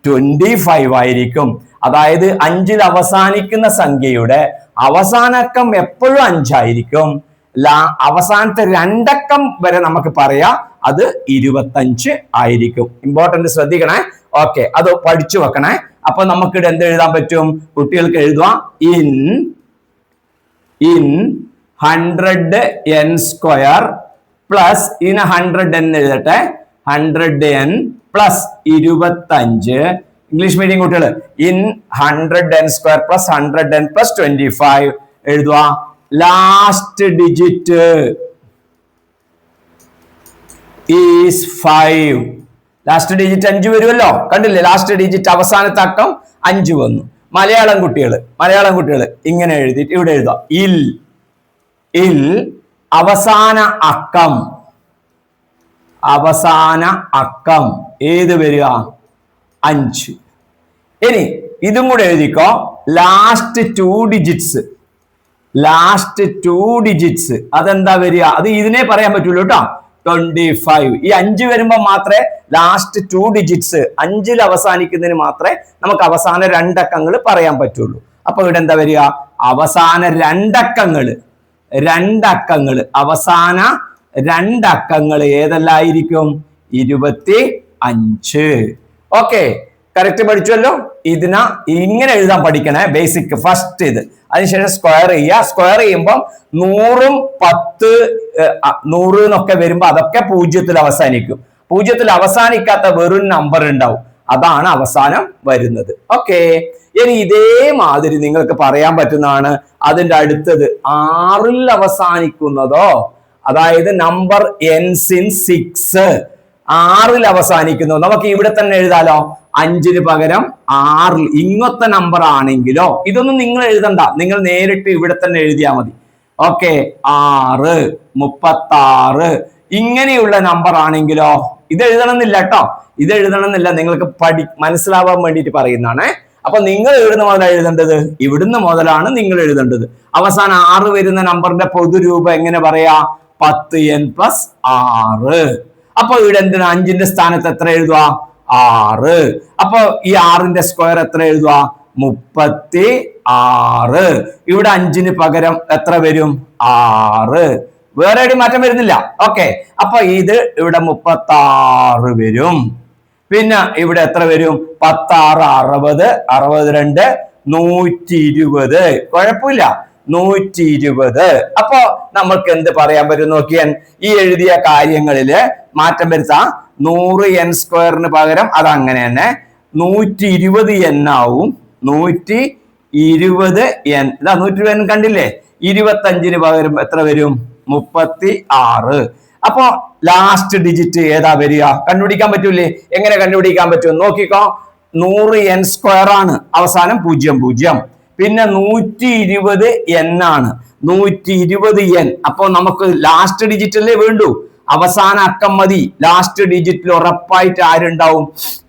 25 ആയിരിക്കും. അതായത് 5ൽ അവസാനിക്കുന്ന സംഖ്യയുടെ അവസാനക്കം എപ്പോഴും 5 ആയിരിക്കും. അവസാനത്തെ 2 അക്കം വരെ നമുക്ക് പറയാം അത് 25 ആയിരിക്കും. ഇമ്പോർട്ടന്റ് ശ്രദ്ധിക്കണേ. ഓക്കെ, അത് പഠിച്ചു വെക്കണേ. അപ്പൊ നമുക്കിവിടെ എന്ത് എഴുതാൻ പറ്റും? കുട്ടികൾക്ക് എഴുതുക in 100n square plus 100n എഴുതട്ടെ, 100n പ്ലസ് 25. ഇംഗ്ലീഷ് മീഡിയം കുട്ടികൾ in 100n square plus 100n plus 25 എഴുതുക. Last digit is 5. Last digit 5 വരുമല്ലോ, കണ്ടില്ലേ? ലാസ്റ്റ് ഡിജിറ്റ് അവസാനത്തെ അക്കം 5 വന്നു. മലയാളം കുട്ടികൾ ഇങ്ങനെ എഴുതിയിട്ട് ഇവിടെ എഴുതുക ഇൽ അവസാന അക്കം ഏത് വരിക? 5. ഇനി ഇതും കൂടെ എഴുതിക്കോ. ലാസ്റ്റ് 2 ഡിജിറ്റ്സ് അതെന്താ വരിക? അത് ഇതിനെ പറയാൻ പറ്റുള്ളൂ കേട്ടോ. 25. ഈ 5 വരുമ്പോ മാത്രമേ ലാസ്റ്റ് 2 ഡിജിറ്റ്സ് 5ൽ അവസാനിക്കുന്നതിന് മാത്രമേ നമുക്ക് അവസാന 2 അക്കങ്ങൾ പറയാൻ പറ്റുള്ളൂ. അപ്പൊ ഇവിടെ എന്താ വരിക? അവസാന 2 അക്കങ്ങൾ അവസാന 2 അക്കങ്ങൾ ഏതെല്ലായിരിക്കും? 25. Okay, correct പഠിച്ചല്ലോ. ഇതിനെ ഇങ്ങനെ എഴുതാൻ പഠിക്കണേ, ബേസിക് ഫസ്റ്റ് ഇത്. അതിനുശേഷം സ്ക്വയർ ചെയ്യുമ്പോൾ 100ഉം 10 100 എന്നൊക്കെ വരുമ്പോ അതൊക്കെ 0ത്തിൽ അവസാനിക്കും. 0ത്തിൽ അവസാനിക്കാത്ത വെറും നമ്പർ ഉണ്ടാവും, അതാണ് അവസാനം വരുന്നത്. ഓക്കെ, ഇനി ഇതേമാതിരി നിങ്ങൾക്ക് പറയാൻ പറ്റുന്നതാണ് അതിന്റെ അടുത്തത് 6ൽ അവസാനിക്കുന്നതോ, അതായത് നമ്പർ ends in 6 6ൽ അവസാനിക്കുന്നു. നമുക്ക് ഇവിടെ തന്നെ എഴുതാലോ. 5ന് പകരം 6 ഇങ്ങനത്തെ നമ്പർ ആണെങ്കിലോ ഇതൊന്നും നിങ്ങൾ എഴുതണ്ട, നിങ്ങൾ നേരിട്ട് ഇവിടെ തന്നെ എഴുതിയാൽ മതി. ഓക്കെ, 6 36 ഇങ്ങനെയുള്ള നമ്പർ ആണെങ്കിലോ ഇത് എഴുതണമെന്നില്ല കേട്ടോ. ഇത് എഴുതണമെന്നില്ല, നിങ്ങൾക്ക് മനസ്സിലാവാൻ വേണ്ടിയിട്ട് പറയുന്നതാണ്. അപ്പൊ നിങ്ങൾ എവിടുന്ന് മുതലാണ് എഴുതേണ്ടത്? ഇവിടുന്ന് മുതലാണ് നിങ്ങൾ എഴുതേണ്ടത്. അവസാനം 6 വരുന്ന നമ്പറിന്റെ പൊതുരൂപം എങ്ങനെ പറയാ? 10n + 6. അപ്പൊ ഇവിടെ എന്തിനാ 5ന്റെ സ്ഥാനത്ത് എത്ര എഴുതുക? 6. അപ്പൊ ഈ 6ന്റെ സ്ക്വയർ എത്ര എഴുതുക? 36. ഇവിടെ 5ന് പകരം എത്ര വരും? 6. വേറെ എവിടെയും മാറ്റം വരുന്നില്ല. ഓക്കെ, അപ്പൊ ഇത് ഇവിടെ 36 വരും. പിന്നെ ഇവിടെ എത്ര വരും? 10 6 60 62 120. കുഴപ്പമില്ല, 120. അപ്പൊ നമ്മൾക്ക് എന്ത് പറയാൻ പറ്റും നോക്കിയാൽ? ഈ എഴുതിയ കാര്യങ്ങളില് മാറ്റം വരുത്താം. 100n സ്ക്വയറിന് പകരം അത് അങ്ങനെ തന്നെ 120n ആവും. 120n ഇതാ 120n കണ്ടില്ലേ? 25ന് പകരം എത്ര വരും? 36. അപ്പൊ ലാസ്റ്റ് ഡിജിറ്റ് ഏതാ വരിക? കണ്ടുപിടിക്കാൻ പറ്റൂലേ? എങ്ങനെ കണ്ടുപിടിക്കാൻ പറ്റും നോക്കിക്കോ. 100n സ്ക്വയർ ആണ്, അവസാനം 00. പിന്നെ 120n ആണ്, 120n. അപ്പൊ നമുക്ക് ലാസ്റ്റ് ഡിജിറ്റല്ലേ വേണ്ടു, അവസാന അക്കം മതി. ലാസ്റ്റ് ഡിജിറ്റിൽ ഉറപ്പായിട്ട് ആരുണ്ടാവും?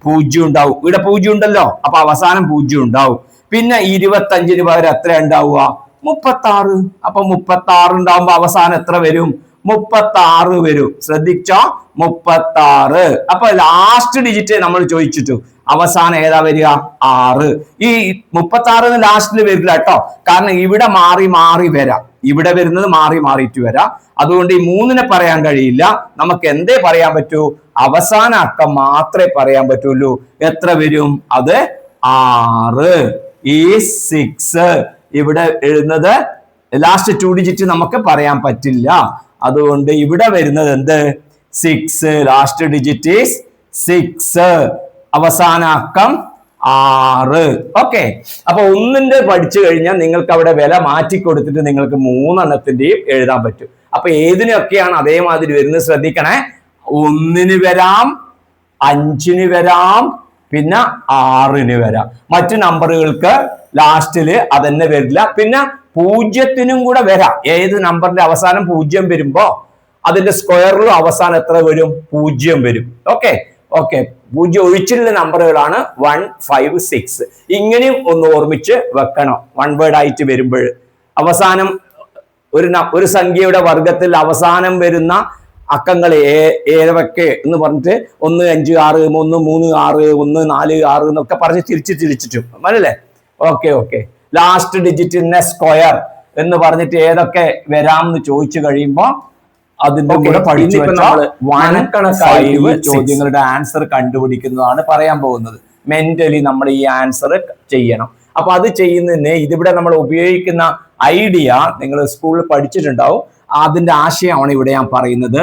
0 ഉണ്ടാവും. ഇവിടെ 0 ഉണ്ടല്ലോ, അപ്പൊ അവസാനം 0 ഉണ്ടാവും. പിന്നെ 25ന് പകരം എത്ര ഉണ്ടാവുക? 36. അപ്പൊ 36 ഉണ്ടാവുമ്പോ അവസാനം എത്ര വരും? 36 വരും. ശ്രദ്ധിച്ചോ, 36. അപ്പൊ ലാസ്റ്റ് ഡിജിറ്റ് നമ്മൾ ചോദിച്ചിട്ടു, അവസാനം ഏതാ വരിക? 6. ഈ 36 ലാസ്റ്റിൽ വരില്ല കേട്ടോ, കാരണം ഇവിടെ മാറി മാറി വരാം. ഇവിടെ വരുന്നത് മാറി മാറിയിട്ട് വരാം. അതുകൊണ്ട് ഈ 3നെ പറയാൻ കഴിയില്ല. നമുക്ക് എന്തേ പറയാൻ പറ്റൂ? അവസാന അക്കം മാത്രമേ പറയാൻ പറ്റുള്ളൂ. എത്ര വരും? അത് 6. ഈ 6. ഇവിടെ എഴുതുന്നത് ലാസ്റ്റ് 2 ഡിജിറ്റ് നമുക്ക് പറയാൻ പറ്റില്ല. അതുകൊണ്ട് ഇവിടെ വരുന്നത് എന്ത്? 6. Last digit is 6. അവസാന അക്കം 6. ഓക്കെ. അപ്പൊ 1ന്റെ പഠിച്ചു കഴിഞ്ഞാൽ നിങ്ങൾക്ക് അവിടെ വില മാറ്റി കൊടുത്തിട്ട് നിങ്ങൾക്ക് 3 എണ്ണത്തിന്റെയും എഴുതാൻ പറ്റും. അപ്പൊ ഏതിനൊക്കെയാണ് അതേമാതിരി വരുന്നത് ശ്രദ്ധിക്കണേ. 1ന് വരാം, 5ന് വരാം, പിന്നെ 6ന് വരാം. മറ്റു നമ്പറുകൾക്ക് ലാസ്റ്റില് അതന്നെ വരില്ല. പിന്നെ 0നും കൂടെ വരാം. ഏത് നമ്പറിന്റെ അവസാനം 0 വരുമ്പോ അതിന്റെ സ്ക്വയറിലും അവസാനം എത്ര വരും? 0 വരും. ഓക്കെ. 0 ഒഴിച്ചുള്ള നമ്പറുകളാണ് 1, 5, 6. ഇങ്ങനെയും ഒന്ന് ഓർമ്മിച്ച് വെക്കണം. 1 വേർഡ് ആയിട്ട് വരുമ്പോൾ അവസാനം ഒരു സംഖ്യയുടെ വർഗത്തിൽ അവസാനം വരുന്ന അക്കങ്ങൾ ഏതൊക്കെ എന്ന് പറഞ്ഞിട്ട് 1, 5, 6, 1, 3, 6, 1, 4, 6 എന്നൊക്കെ പറഞ്ഞ് തിരിച്ചിട്ടും മനല്ലേ? ഓക്കെ. ലാസ്റ്റ് ഡിജിറ്റിന്റെ സ്ക്വയർ എന്ന് പറഞ്ഞിട്ട് ഏതൊക്കെ വരാം എന്ന് ചോദിച്ചു കഴിയുമ്പോ അതിന്റെ കൂടെ പഠിച്ചു വെച്ചാൽ മനക്കണക്കായി ചോദ്യങ്ങളുടെ ആൻസർ കണ്ടുപിടിക്കുന്നതാണ് പറയാൻ പോകുന്നത്. മെന്റലി നമ്മൾ ഈ ആൻസർ ചെയ്യണം. അപ്പൊ അത് ചെയ്യുന്നതിന് ഇതിവിടെ നമ്മൾ ഉപയോഗിക്കുന്ന ഐഡിയ നിങ്ങൾ സ്കൂളിൽ പഠിച്ചിട്ടുണ്ടാവും. അതിന്റെ ആശയമാണ് ഇവിടെ ഞാൻ പറയുന്നത്.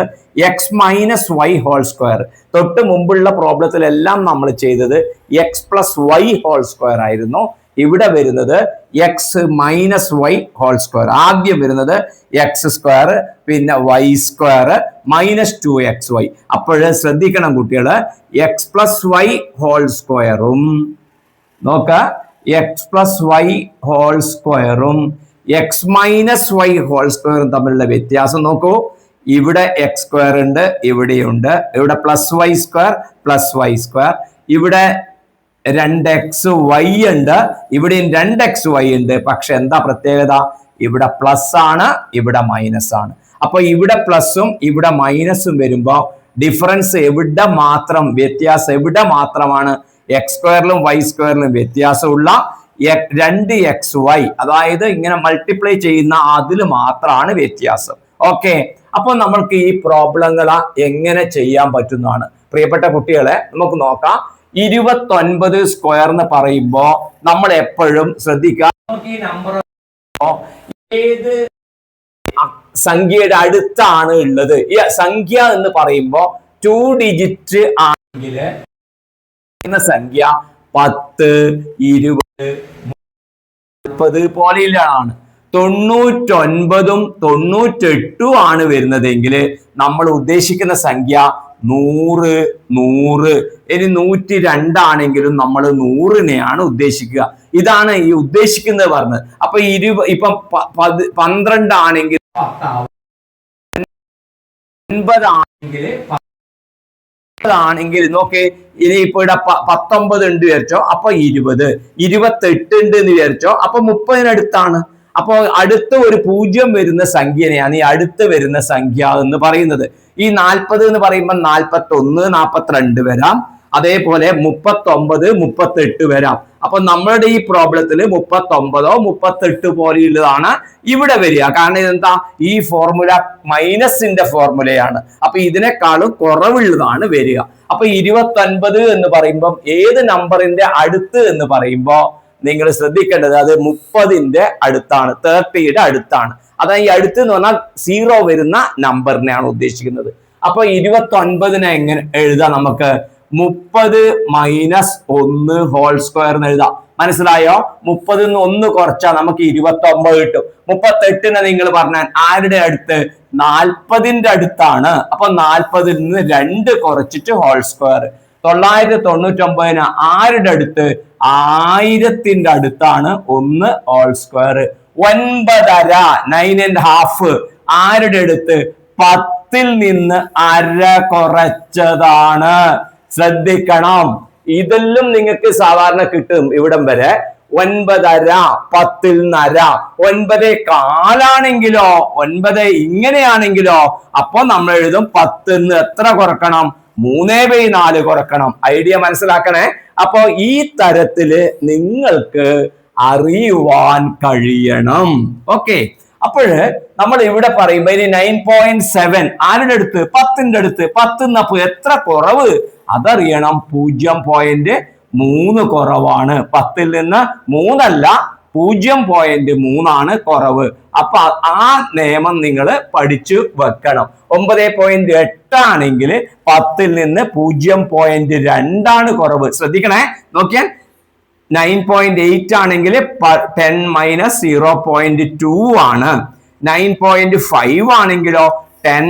x minus Y whole square. തൊട്ട് മുമ്പുള്ള പ്രോബ്ലത്തിലെല്ലാം നമ്മൾ ചെയ്തത് x plus Y whole square ആയിരുന്നു. ഇവിടെ വരുന്നത് X minus Y whole square. ആദ്യം വരുന്നത് എക്സ് സ്ക്വയർ, പിന്നെ വൈ സ്ക്വയർ മൈനസ് 2xy. അപ്പോഴ് ശ്രദ്ധിക്കണം കുട്ടികള്, എക്സ് പ്ലസ് വൈ ഹോൾ സ്ക്വയറും നോക്ക, എക്സ് പ്ലസ് വൈ ഹോൾ സ്ക്വയറും എക്സ് മൈനസ് വൈ ഹോൾ സ്ക്വയറും തമ്മിലുള്ള വ്യത്യാസം നോക്കൂ. ഇവിടെ എക്സ് സ്ക്വയർ ഉണ്ട്, ഇവിടെയുണ്ട്. ഇവിടെ പ്ലസ് വൈ സ്ക്വയർ, ഇവിടെ 2xy ഉണ്ട്, ഇവിടെയും 2xy ഉണ്ട്. പക്ഷെ എന്താ പ്രത്യേകത? ഇവിടെ പ്ലസ് ആണ്, ഇവിടെ മൈനസ് ആണ്. അപ്പൊ ഇവിടെ പ്ലസും ഇവിടെ മൈനസും വരുമ്പോ ഡിഫറൻസ് എവിടെ മാത്രം, വ്യത്യാസം എവിടെ മാത്രമാണ്? എക്സ് സ്ക്വയറിലും വൈ സ്ക്വയറിലും വ്യത്യാസമുള്ള 2xy, അതായത് ഇങ്ങനെ മൾട്ടിപ്ലൈ ചെയ്യുന്ന അതിൽ മാത്രമാണ് വ്യത്യാസം. ഓക്കെ. അപ്പൊ നമ്മൾക്ക് ഈ പ്രോബ്ലങ്ങൾ എങ്ങനെ ചെയ്യാൻ പറ്റുന്നതാണ്. പ്രിയപ്പെട്ട കുട്ടികളെ, നമുക്ക് നോക്കാം. 29 സ്ക്വയർ എന്ന് പറയുമ്പോ നമ്മൾ എപ്പോഴും ശ്രദ്ധിക്കുക, നമുക്ക് ഈ നമ്പർ ഏത് സംഖ്യയുടെ അടുത്താണ് ഉള്ളത്. ഈ സംഖ്യ എന്ന് പറയുമ്പോ 2 ഡിജിറ്റ് ആണെങ്കിൽ സംഖ്യ 10, 20, 40 പോലെയാണ്. 99ഉം 98ഉം ആണ് വരുന്നതെങ്കിൽ നമ്മൾ ഉദ്ദേശിക്കുന്ന സംഖ്യ 100, 100. ഇനി 102 ആണെങ്കിലും നമ്മൾ 100നെയാണ് ഉദ്ദേശിക്കുക. ഇതാണ് ഈ ഉദ്ദേശിക്കുന്നത് പറഞ്ഞത്. അപ്പൊ ഇപ്പം 12 ആണെങ്കിൽ 9 ആണെങ്കിൽ നോക്കേ, ഇനി ഇപ്പൊ ഇവിടെ 19 ഉണ്ട് വിചാരിച്ചോ, അപ്പൊ 20. 28 ഉണ്ട് എന്ന് വിചാരിച്ചോ, അപ്പൊ 30-നടുത്താണ്. അപ്പൊ അടുത്ത് ഒരു 0 വരുന്ന സംഖ്യനെയാണ് ഈ അടുത്ത് വരുന്ന സംഖ്യ എന്ന് പറയുന്നത്. ഈ 40 എന്ന് പറയുമ്പോൾ 41, 42 വരാം. അതേപോലെ 39, 38 വരാം. അപ്പൊ നമ്മളുടെ ഈ പ്രോബ്ലത്തിൽ 39 38 പോലെയുള്ളതാണ് ഇവിടെ വരിക. കാരണം ഇതെന്താ? ഈ ഫോർമുല മൈനസിന്റെ ഫോർമുലയാണ്. അപ്പൊ ഇതിനേക്കാളും കുറവുള്ളതാണ് വരിക. അപ്പൊ 29 എന്ന് പറയുമ്പോൾ ഏത് നമ്പറിന്റെ അടുത്ത് എന്ന് പറയുമ്പോ നിങ്ങൾ ശ്രദ്ധിക്കേണ്ടത് അത് 30ന്റെ അടുത്താണ്, 30യുടെ അടുത്താണ്. അതായത് ഈ അടുത്ത് എന്ന് പറഞ്ഞാൽ 0 വരുന്ന നമ്പറിനെയാണ് ഉദ്ദേശിക്കുന്നത്. അപ്പൊ 29നെ എങ്ങനെ എഴുതാം? നമുക്ക് 30 മൈനസ് 1 ഹോൾ സ്ക്വയർ എന്ന് എഴുതാം. മനസ്സിലായോ? 30ന്ന് 1 കുറച്ചാൽ നമുക്ക് 29 കിട്ടും. 38നെ നിങ്ങൾ പറഞ്ഞാൽ ആരുടെ അടുത്ത്? 40ന്റെ അടുത്താണ്. അപ്പൊ 40ൽ നിന്ന് 2 കുറച്ചിട്ട് ഹോൾ സ്ക്വയർ. 999ന് ആരുടെ അടുത്ത്? 1000ന്റെ അടുത്താണ് 1 ഹോൾ സ്ക്വയർ. 9.5 9.5 ആരുടെ അടുത്ത്? 10ൽ നിന്ന് അര കുറച്ചതാണ്. ശ്രദ്ധിക്കണം, ഇതെല്ലാം നിങ്ങൾക്ക് സാധാരണ കിട്ടും ഇവിടം വരെ. 9.5 10ൽ നിന്ന് അര. 9.25 9 ഇങ്ങനെയാണെങ്കിലോ അപ്പൊ നമ്മൾ എഴുതും 10ൽ നിന്ന് എത്ര കുറക്കണം? 3/4 കുറക്കണം. ഐഡിയ മനസ്സിലാക്കണേ. അപ്പൊ ഈ തരത്തില് നിങ്ങൾക്ക് അറിയുവാൻ കഴിയണം. ഓക്കെ. അപ്പോഴ് നമ്മൾ ഇവിടെ പറയുമ്പോ ഇനി 9.7 ആരുടെ അടുത്ത്? 10ന്റെ അടുത്ത്. 10 എന്നപ്പോ എത്ര കുറവ് അതറിയണം. 0.3 3 കുറവാണ്. 10ൽ നിന്ന് 3 0.3 കുറവ്. അപ്പൊ ആ നിയമം നിങ്ങൾ പഠിച്ചു വെക്കണം. 9.8 ആണെങ്കിൽ 10ൽ നിന്ന് 0.2 കുറവ്. ശ്രദ്ധിക്കണേ, നോക്കിയാൽ 9.8 ആണെങ്കിൽ 10 - 0.2 ആണ്. 9.5 ആണെങ്കിലോ 10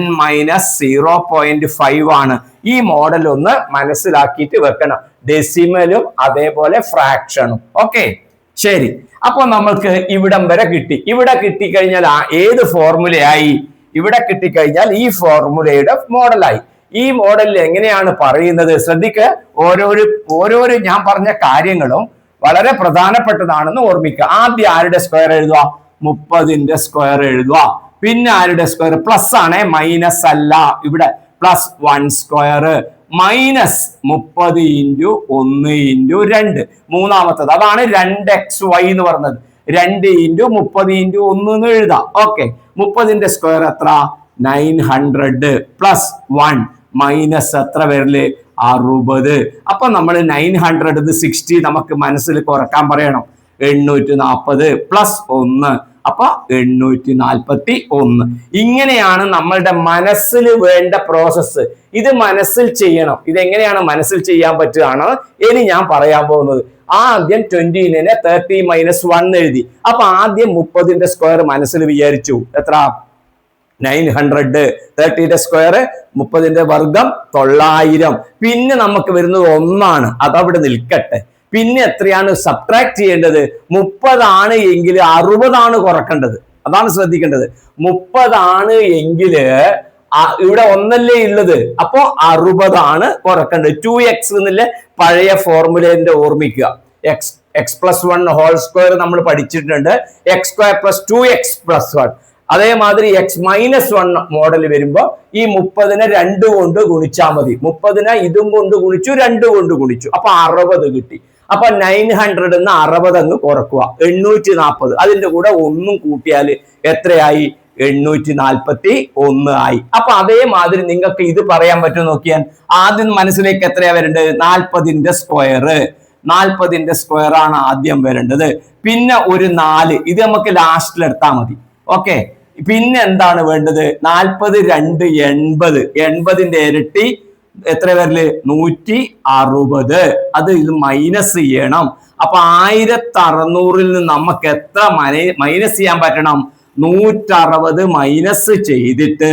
- 0.5 ആണ്. ഈ മോഡൽ ഒന്ന് മനസ്സിലാക്കിയിട്ട് വെക്കണം. ഡെസിമലും അതേപോലെ ഫ്രാക്ഷനും. ഓക്കെ, ശരി. അപ്പൊ നമ്മൾക്ക് ഇവിടം വരെ കിട്ടി. ഇവിടെ കിട്ടിക്കഴിഞ്ഞാൽ ഏത് ഫോർമുലയായി? ഇവിടെ കിട്ടിക്കഴിഞ്ഞാൽ ഈ ഫോർമുലയുടെ മോഡലായി. ഈ മോഡലിൽ എങ്ങനെയാണ് പറയുന്നത്? ശ്രദ്ധിക്കുക, ഓരോരോ ഞാൻ പറഞ്ഞ കാര്യങ്ങളും വളരെ പ്രധാനപ്പെട്ടതാണെന്ന് ഓർമ്മിക്കുക. ആദ്യം ആരുടെ സ്ക്വയർ എഴുതുക? 30ന്റെ സ്ക്വയർ എഴുതുക. പിന്നെ ആരുടെ സ്ക്വയർ? പ്ലസ് ആണ്, മൈനസ് അല്ല. ഇവിടെ +1 സ്ക്വയർ മൈനസ് 30 × 1 × 2. മൂന്നാമത്തത് അതാണ് 2xy എന്ന് പറഞ്ഞത്. 2 × 30 × 1 എന്ന് എഴുതാം. ഓക്കെ, 30ന്റെ സ്ക്വയർ എത്ര? 900 +1 മൈനസ് എത്ര വരല്? 60. അപ്പൊ നമ്മൾ 900 60 നമുക്ക് മനസ്സിൽ കുറക്കാൻ പറയണം. 840 +1 അപ്പൊ 841. ഇങ്ങനെയാണ് നമ്മളുടെ മനസ്സിൽ വേണ്ട പ്രോസസ്സ്. ഇത് മനസ്സിൽ ചെയ്യണം. ഇതെങ്ങനെയാണ് മനസ്സിൽ ചെയ്യാൻ പറ്റുകയാണ് ഇനി ഞാൻ പറയാൻ പോകുന്നത്. ആദ്യം 20നെ 30 - 1 എഴുതി. അപ്പൊ ആദ്യം 30ന്റെ സ്ക്വയർ മനസ്സിൽ വിചാരിച്ചു. എത്ര? 900. 30ന്റെ സ്ക്വയർ 30ന്റെ വർഗം 900. പിന്നെ നമുക്ക് വരുന്നത് 1 ആണ്. അതവിടെ നിൽക്കട്ടെ. പിന്നെ എത്രയാണ് സബ്ട്രാക്ട് ചെയ്യേണ്ടത്? 30 ആണ് എങ്കിൽ 60 ആണ് കുറക്കേണ്ടത്. അതാണ് ശ്രദ്ധിക്കേണ്ടത്. 30 ആണ് എങ്കിൽ ഇവിടെ 1 അല്ലേ ഉള്ളത്, അപ്പോ 60 ആണ് കുറക്കേണ്ടത്. 2x എന്നുള്ള പഴയ ഫോർമുലേന്റെ ഓർമ്മിക്കുക. x + 1 ഹോൾ സ്ക്വയർ നമ്മൾ പഠിച്ചിട്ടുണ്ട്. x² + 2x + 1. അതേമാതിരി x - 1 മോഡൽ വരുമ്പോ ഈ 30നെ 2 കൊണ്ട് ഗുണിച്ചാൽ മതി. 30നെ ഇതും കൊണ്ട് ഗുണിച്ചു, 2 കൊണ്ട് ഗുണിച്ചു, അപ്പൊ 60 കിട്ടി. അപ്പൊ 900 എന്ന് 60 അങ്ങ് കുറക്കുക. 840. അതിന്റെ കൂടെ 1 കൂട്ടിയാൽ എത്രയായി? 841 ആയി. അപ്പൊ അതേമാതിരി നിങ്ങൾക്ക് ഇത് പറയാൻ പറ്റും. നോക്കിയാൽ ആദ്യം മനസ്സിലേക്ക് എത്രയാ വരേണ്ടത്? 40ന്റെ സ്ക്വയർ. 40ന്റെ സ്ക്വയർ ആണ് ആദ്യം വരേണ്ടത്. പിന്നെ ഒരു 4, ഇത് നമുക്ക് ലാസ്റ്റിൽ എടുത്താൽ മതി. ഓക്കെ, പിന്നെ എന്താണ് വേണ്ടത്? 40 2 80. 80ന്റെ ഇരട്ടി എത്ര വരല്? 160. അത് ഇത് മൈനസ് ചെയ്യണം. അപ്പൊ 1600ൽ നിന്ന് നമുക്ക് എത്ര മൈനസ് ചെയ്യാൻ പറ്റണം? 160 മൈനസ് ചെയ്തിട്ട്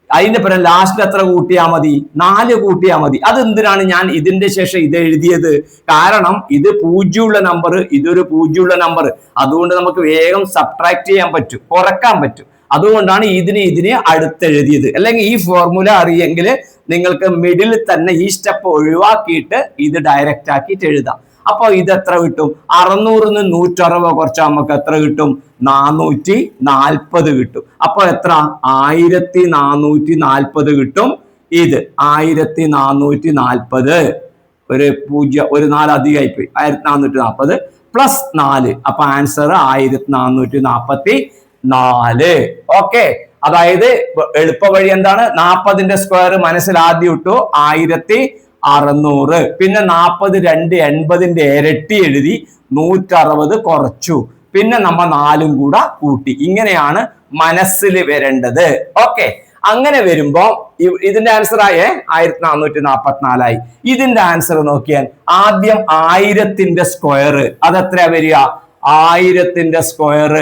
അതിന്റെ പരം ലാസ്റ്റ് എത്ര കൂട്ടിയാൽ മതി? 4 കൂട്ടിയാൽ മതി. അത് എന്തിനാണ് ഞാൻ ഇതിന്റെ ശേഷം ഇത് എഴുതിയത്? കാരണം ഇത് പൂജ്യമുള്ള നമ്പർ, ഇതൊരു പൂജ്യമുള്ള നമ്പർ. അതുകൊണ്ട് നമുക്ക് വേഗം സബ്ട്രാക്ട് ചെയ്യാൻ പറ്റും, കുറക്കാൻ പറ്റും. അതുകൊണ്ടാണ് ഇതിനെ അടുത്തെഴുതിയത്. അല്ലെങ്കിൽ ഈ ഫോർമുല അറിയെങ്കിൽ നിങ്ങൾക്ക് മിഡിൽ തന്നെ ഈ സ്റ്റെപ്പ് ഒഴിവാക്കിയിട്ട് ഇത് ഡയറക്റ്റ് ആക്കിയിട്ട് എഴുതാം. അപ്പൊ ഇത് എത്ര കിട്ടും? 600ന്ന് 160 കുറച്ചാൽ നമുക്ക് എത്ര കിട്ടും? 440 കിട്ടും. അപ്പൊ എത്ര? 1440 കിട്ടും. ഇത് 1440. ഒരു 4 അധികമായി പോയി. 1440 + 4. അപ്പൊ ആൻസർ 1444. ഓക്കെ, അതായത് എളുപ്പ വഴി എന്താണ്? 40ന്റെ സ്ക്വയർ മനസ്സിൽ ആദ്യം ഇട്ടു, 1600. പിന്നെ 40 2 80ന്റെ ഇരട്ടി എഴുതി, 160 കുറച്ചു. പിന്നെ നമ്മൾ 4 കൂടെ കൂട്ടി. ഇങ്ങനെയാണ് മനസ്സിൽ വരേണ്ടത്. ഓക്കെ, അങ്ങനെ വരുമ്പോ ഇതിന്റെ ആൻസർ ആയേ 1444 ആയി. ഇതിന്റെ ആൻസർ നോക്കിയാൽ ആദ്യം 1000ന്റെ സ്ക്വയർ. അതെത്രയാ വരിക? 1000ന്റെ സ്ക്വയർ.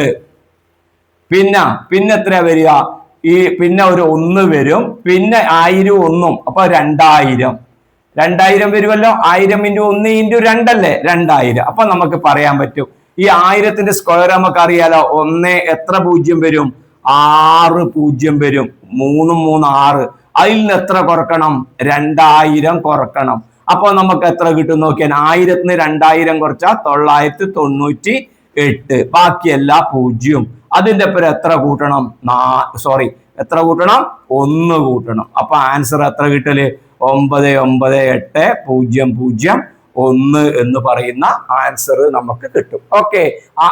പിന്നെ എത്രയാ വരിക? പിന്നെ ഒരു 1 വരും. പിന്നെ 1000 1. അപ്പൊ 2000 വരുമല്ലോ. 1000 × 1 × 2 അല്ലേ? 2000. അപ്പൊ നമുക്ക് പറയാൻ പറ്റും ഈ 1000ന്റെ സ്ക്വയർ നമുക്ക് അറിയാലോ. 1 എത്ര 0 വരും? 6 0 വരും. 3 3 6. അതിൽ നിന്ന് എത്ര കുറക്കണം? 2000 കുറക്കണം. അപ്പൊ നമുക്ക് എത്ര കിട്ടും നോക്കിയാൽ? 1000ന് 2000 കുറച്ചാൽ 998. ബാക്കിയെല്ലാം 0. അതിന്റെ പേര് എത്ര കൂട്ടണം? എത്ര കൂട്ടണം? 1 കൂട്ടണം. അപ്പൊ ആൻസർ എത്ര കിട്ടല്? 998001 എന്ന് പറയുന്ന ആൻസർ നമുക്ക് കിട്ടും. ഓക്കെ,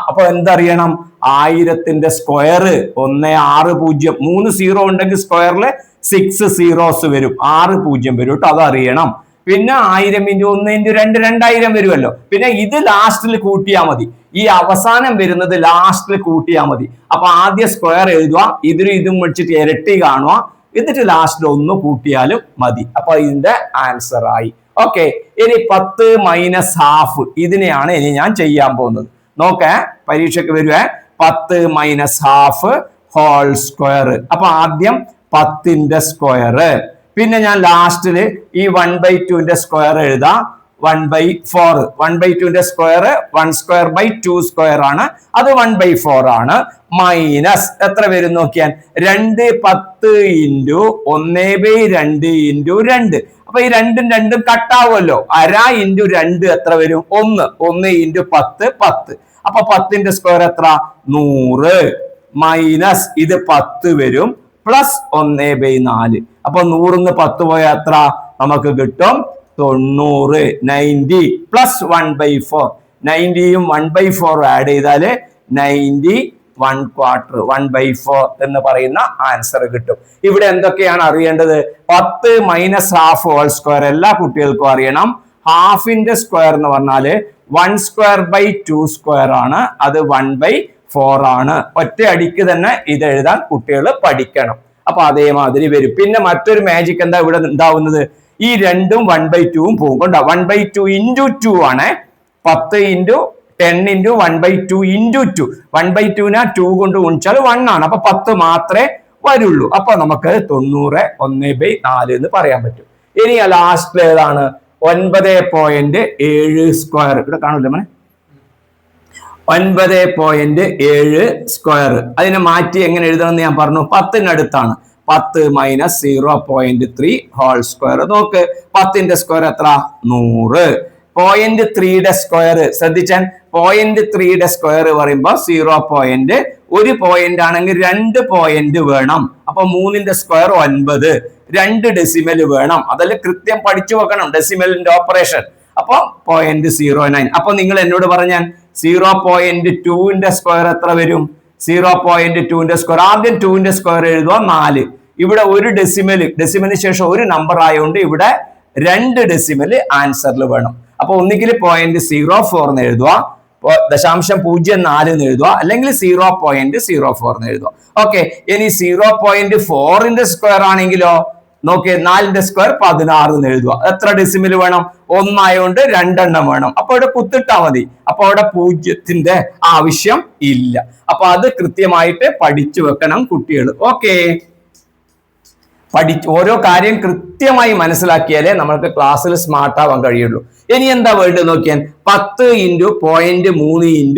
അപ്പൊ എന്തറിയണം? 1000ന്റെ സ്ക്വയർ 1600. 3 0 ഉണ്ടെങ്കിൽ സ്ക്വയറിൽ 6 zeros വരും, 6 0 വരും കേട്ടോ. അതറിയണം. പിന്നെ 1000 × 1 × 2 2000 വരുമല്ലോ. പിന്നെ ഇത് ലാസ്റ്റിൽ കൂട്ടിയാൽ മതി. ഈ അവസാനം വരുന്നത് ലാസ്റ്റിൽ കൂട്ടിയാൽ മതി. അപ്പൊ ആദ്യം സ്ക്വയർ എഴുതുക, ഇതിലും ഇതും വെച്ചിട്ട് ഇരട്ടി കാണുക, എന്നിട്ട് ലാസ്റ്റിൽ 1 കൂട്ടിയാലും മതി. അപ്പൊ ഇതിന്റെ ആൻസർ ആയി. ഓക്കെ, ഇനി 10 - ½ ഇതിനെയാണ് ഇനി ഞാൻ ചെയ്യാൻ പോകുന്നത്. നോക്കേ, പരീക്ഷയ്ക്ക് വരുവേ. 10 - ½ ഹോൾ സ്ക്വയർ. അപ്പൊ ആദ്യം 10ന്റെ സ്ക്വയർ, പിന്നെ ഞാൻ ലാസ്റ്റില് ഈ 1/2ന്റെ സ്ക്വയർ എഴുതാം. 1/4. 1/2ന്റെ സ്ക്വയർ 1² ആണ്, അത് 1/4 ആണ്. മൈനസ് എത്ര വരും നോക്കിയാൽ 2 10 × 1/2 × 2. അപ്പൊ ഈ 2ഉം 2ഉം കട്ടാവുമല്ലോ. 1/2 × 2 എത്ര വരും? 1. 1 × 10 10. അപ്പൊ 10ന്റെ സ്ക്വയർ എത്ര? 100. മൈനസ് ഇത് 10 വരും, പ്ലസ് 1/4. അപ്പൊ 100ന്ന് 10 പോയാൽ എത്ര നമുക്ക് കിട്ടും? 90. 90 പ്ലസ് 1/4. 90യും 1/4 ആഡ് ചെയ്താല് 90 1/4 1/4 എന്ന് പറയുന്ന ആൻസർ കിട്ടും. ഇവിടെ എന്തൊക്കെയാണ് അറിയേണ്ടത്? 10 - ½ ഹോൾ സ്ക്വയർ എല്ലാ കുട്ടികൾക്കും അറിയണം. ഹാഫിന്റെ സ്ക്വയർ എന്ന് പറഞ്ഞാല് 1² ആണ്, അത് 1/4 ആണ്. ഒറ്റ അടിക്ക് തന്നെ ഇത് എഴുതാൻ കുട്ടികൾ പഠിക്കണം. അപ്പൊ അതേമാതിരി വരും. പിന്നെ മറ്റൊരു മാജിക് എന്താ ഇവിടെ ഉണ്ടാവുന്നത്? ഈ 2ഉം 1/2ഉം പോകും. കൊണ്ടാ 1/2 × 2 ആണ്. 10 × 10 × 1/2 × 2. 1/2നെ 2 കൊണ്ട് ഗുണിച്ചാൽ 1 ആണ്. അപ്പൊ 10 മാത്രമേ വരുള്ളൂ. അപ്പൊ നമുക്ക് 90 1/4 എന്ന് പറയാൻ പറ്റും. ഇനി ലാസ്റ്റ് ഏതാണ്? 9.7 സ്ക്വയർ. ഇവിടെ കാണൂല്ലേ മോനെ? 9.7 സ്ക്വയർ. അതിനെ മാറ്റി എങ്ങനെ എഴുതണം എന്ന് ഞാൻ പറഞ്ഞു. 10നടുത്താണ്. 10 - 0.3 ഹോൾ സ്ക്വയർ. നോക്ക്, 10ന്റെ സ്ക്വയർ എത്ര? 100. 0.3യുടെ സ്ക്വയർ ശ്രദ്ധിച്ചാൽ, 0.3യുടെ സ്ക്വയർ പറയുമ്പോ 0. ഒരു പോയിന്റ് ആണെങ്കിൽ 2 പോയിന്റ് വേണം. അപ്പൊ 3ന്റെ സ്ക്വയർ 9. 2 ഡെസിമൽ വേണം. അതെല്ലാം കൃത്യം പഠിച്ചു വെക്കണം, ഡെസിമലിന്റെ ഓപ്പറേഷൻ. അപ്പൊ 0.09. അപ്പൊ നിങ്ങൾ എന്നോട് പറഞ്ഞാൽ 0.2ന്റെ സ്ക്വയർ എത്ര വരും? 0.2ന്റെ സ്ക്വയർ, ആദ്യം 2ന്റെ സ്ക്വയർ എഴുതുക 4. ഇവിടെ ഒരു ഡെസിമലിന് ശേഷം ഒരു നമ്പർ ആയതുകൊണ്ട് ഇവിടെ 2 ഡെസിമൽ ആൻസറിൽ വേണം. അപ്പൊ ഒന്നുകിൽ 0.04 എന്ന് എഴുതുക, 0.04 എന്ന് എഴുതുക, അല്ലെങ്കിൽ 0.04 എന്ന് എഴുതുക. ഓക്കെ, ഇനി 0.4ന്റെ സ്ക്വയർ ആണെങ്കിലോ നോക്കിയേ, 4ന്റെ സ്ക്വയർ 16 എന്ന് എഴുതുക. എത്ര ഡെസിമൽ വേണം? 1 ആയതുകൊണ്ട് 2 എണ്ണം വേണം. അപ്പൊ അവിടെ കുത്തിട്ടാ മതി. അപ്പൊ അവിടെ 0ത്തിന്റെ ആവശ്യം ഇല്ല. അപ്പൊ അത് കൃത്യമായിട്ട് പഠിച്ചു വെക്കണം കുട്ടികൾ. ഓക്കെ, ഓരോ കാര്യം കൃത്യമായി മനസ്സിലാക്കിയാലേ നമ്മൾക്ക് ക്ലാസ്സിൽ സ്മാർട്ട് ആവാൻ കഴിയുള്ളൂ. ഇനി എന്താ വേണ്ടത് നോക്കിയാൽ 10 × 0.3 ×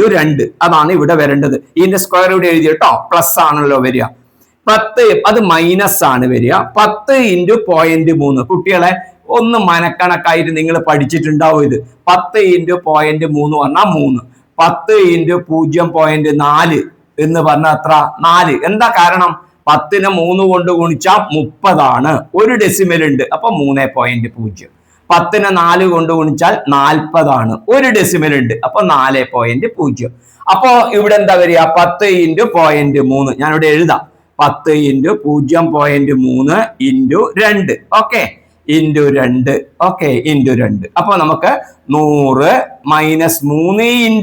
2 അതാണ് ഇവിടെ വരേണ്ടത്. ഇതിന്റെ സ്ക്വയർ ഇവിടെ എഴുതി കേട്ടോ, പ്ലസ് ആണല്ലോ വരിക. 10 അത് മൈനസ് ആണ് വരിക. 10 × 0.3. കുട്ടികളെ ഒന്ന് മനക്കണക്കായിട്ട് നിങ്ങൾ പഠിച്ചിട്ടുണ്ടാവും ഇത്. 10 × 0.3 പറഞ്ഞാൽ 3. 10 × 0.4 എന്ന് പറഞ്ഞാൽ എത്ര? 4. എന്താ കാരണം? 10നെ 3 കൊണ്ട് ഗുണിച്ചാൽ 30 ആണ്. ഒരു ഡെസിമൽ ഉണ്ട്, അപ്പൊ 3.0. 10നെ 4 കൊണ്ട് ഗുണിച്ചാൽ 40 ആണ്. ഒരു ഡെസിമൽ ഉണ്ട്, അപ്പൊ 4.0. അപ്പൊ ഇവിടെ എന്താ വരിക? 10 × 0.3 ഞാനിവിടെ എഴുതാം. 10 × 0.3 × 2. ഓക്കെ, × 2. ഓക്കെ, × 2. അപ്പൊ നമുക്ക് 100 - 3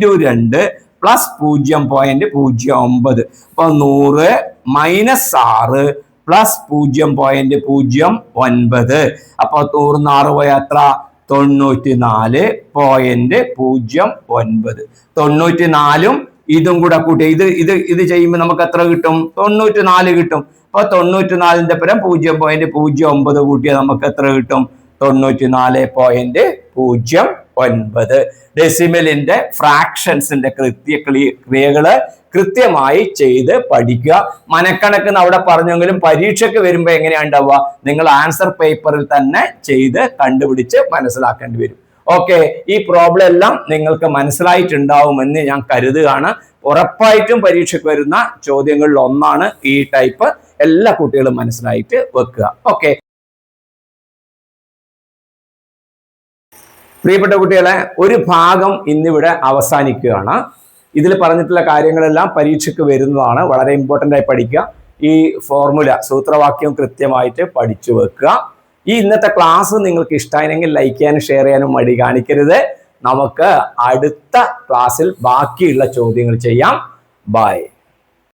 × 2 പ്ലസ് 0.09. അപ്പൊ 100 - 6 പ്ലസ് 0.09. അപ്പൊ 100 പോയ എത്ര? 94.09. 94ഉം ഇതും കൂടെ കൂട്ടി ഇത് ചെയ്യുമ്പോൾ നമുക്ക് എത്ര കിട്ടും? 94 കിട്ടും. അപ്പൊ 94ന്റെ പരം 0.09 കൂട്ടിയാൽ നമുക്ക് എത്ര കിട്ടും? 94.09. ഡെസിമലിന്റെ ഫ്രാക്ഷൻസിന്റെ ക്രിയകള് കൃത്യമായി ചെയ്ത് പഠിക്കുക. മനക്കണക്ക് അവിടെ പറഞ്ഞെങ്കിലും പരീക്ഷയ്ക്ക് വരുമ്പോ എങ്ങനെയാ ഉണ്ടാവുക? നിങ്ങൾ ആൻസർ പേപ്പറിൽ തന്നെ ചെയ്ത് കണ്ടുപിടിച്ച് മനസ്സിലാക്കേണ്ടി വരും. ഓക്കെ, ഈ പ്രോബ്ലം എല്ലാം നിങ്ങൾക്ക് മനസ്സിലായിട്ടുണ്ടാവുമെന്ന് ഞാൻ കരുതുകയാണ്. ഉറപ്പായിട്ടും പരീക്ഷയ്ക്ക് വരുന്ന ചോദ്യങ്ങളിൽ ഒന്നാണ് ഈ ടൈപ്പ്. എല്ലാ കുട്ടികളും മനസ്സിലായിട്ട് വെക്കുക. ഓക്കെ, പ്രിയപ്പെട്ട കുട്ടികളെ, ഒരു ഭാഗം ഇന്നിവിടെ അവസാനിക്കുകയാണ്. ഇതിൽ പറഞ്ഞിട്ടുള്ള കാര്യങ്ങളെല്ലാം പരീക്ഷയ്ക്ക് വരുന്നതാണ്. വളരെ ഇമ്പോർട്ടൻ്റ് ആയി പഠിക്കുക. ഈ ഫോർമുല, സൂത്രവാക്യം കൃത്യമായിട്ട് പഠിച്ചു വെക്കുക. ഈ ഇന്നത്തെ ക്ലാസ് നിങ്ങൾക്ക് ഇഷ്ടമായെങ്കിൽ ലൈക്ക് ചെയ്യാനും ഷെയർ ചെയ്യാനും മടി കാണിക്കരുത്. നമുക്ക് അടുത്ത ക്ലാസ്സിൽ ബാക്കിയുള്ള ചോദ്യങ്ങൾ ചെയ്യാം. ബൈ.